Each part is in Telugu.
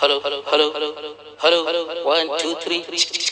Hello hello hello hello hello 1 2 3.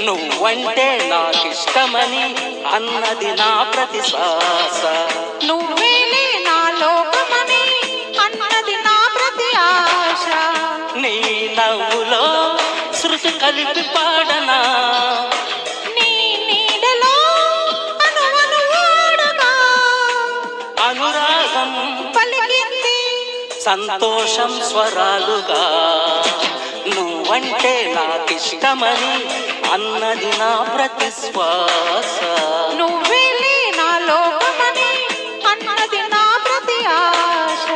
నువ్వంటే నాకిష్టమని అన్నది నా ప్రతి శ్వాస, నువ్వేలే నా లోకమని అన్నది నా ప్రతి ఆశ. నీ నవ్వులో శృతి కలిపి పాడనా, నీ నీడలో అనువనువాడగా అనురాగం పలికింది సంతోషం స్వరాలుగా. నువ్వంటే నాకిష్టమని అన్నది నా ప్రతి శ్వాస, నువ్వేలే నా లోకమని అన్నది నా ప్రతి ఆశ.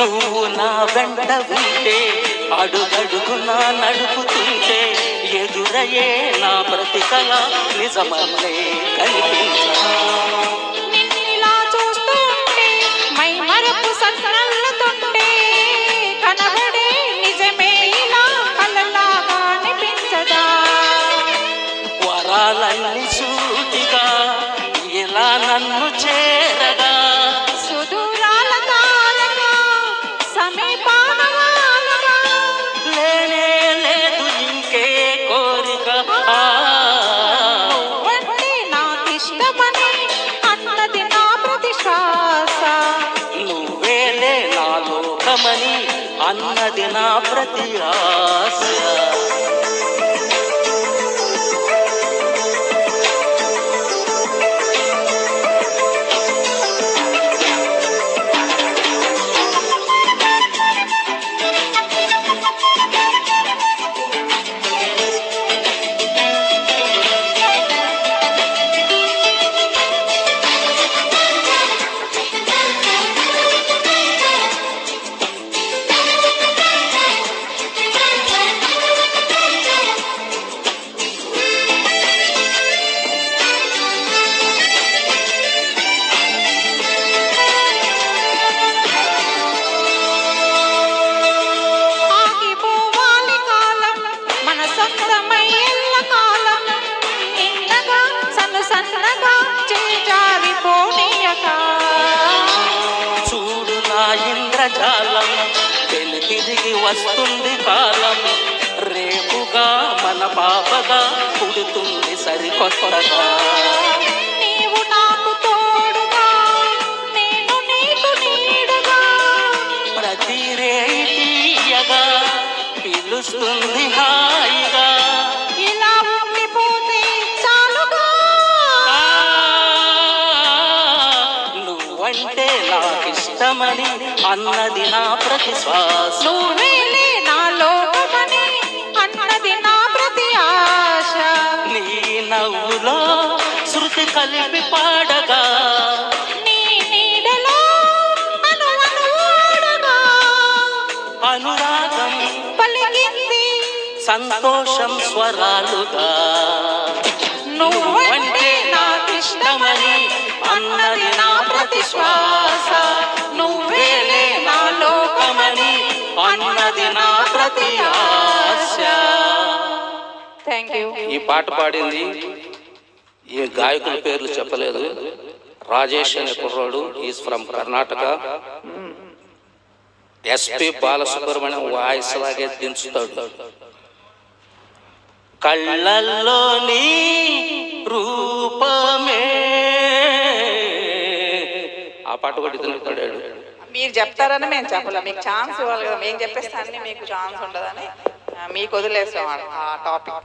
నువ్వు నా వెంట ఉంటే, అడుగడుగునా నడుపుతుంటే, ఎదురయ్యే నా ప్రతి కళ నిజమల్లే కనిపించా. నిన్నిలా చూస్తుంటే మై మరపు సన్నల్లుతుంటే, కనబడే నిజమే ఇలా కలలాగా అనిపించదా. వరాలన్నీ సూటిగా ఇలా నన్ను చేరగా, సుదూరాల తారగా సమీపాన వాలగా, లేనే లేదు ఇంకే కోరిక. నువ్వంటే నాకిష్టమని అన్నది నా ప్రతి శ్వాస, నువ్వేలే నా లోకమని అన్నది నా ప్రతి ఆశ. ఆగిపోవాలి కాలం మన సొంతమై ఎల్లకాలం, నిన్నగా సన్ను సన్నగా చేజారిపోనీయక. చూడు నా ఇంద్రజాలం, తిరిగి వస్తుంది కాలం. రేపుగా మన పాపగా పుడుతుంది సరికొత్తగా. నీవు నాకు తోడుగా, నేను నీకు నీడగా, ప్రతి రేయగా పిలుస్తుంది హాయిగా. ఇలా ఉండిపోతే చాలుగా. నువ్వంటే నాకిష్టమని అన్నది నా ప్రతి శ్వాస, నువ్వేలే నా లోకమని అన్నది నా ప్రతి ఆశ. నీ నవ్వులో శృతి కలిపి పాడగా, నీ నీడలో అనువనువాడగా అనురాగం పలికింది సంతోషం స్వరాలుగా. నువ్వంటే నాకిష్టమని అన్నది నా ప్రతి శ్వాస. ప్రతి ఆశ. Thank you. ఈ పాట పాడింది ఈ గాయకుల పేర్లు చెప్పలేదు. రాజేష్ అనే కుర్రాడు, is from Karnataka. SP Balasubrahmanyam voice లాగే దించుతాడు. కళ్ళల్లోని రూపమే, ఆ పాట కూడా ఇతను పాడాడు. మీరు చెప్తారని మేము చెప్పలేం, మీకు ఛాన్స్ ఇవ్వాలి కదా. మేము చెప్పేస్తే అన్ని మీకు ఛాన్స్ ఉండదని మీకు వదిలేస్తాం ఆ టాపిక్.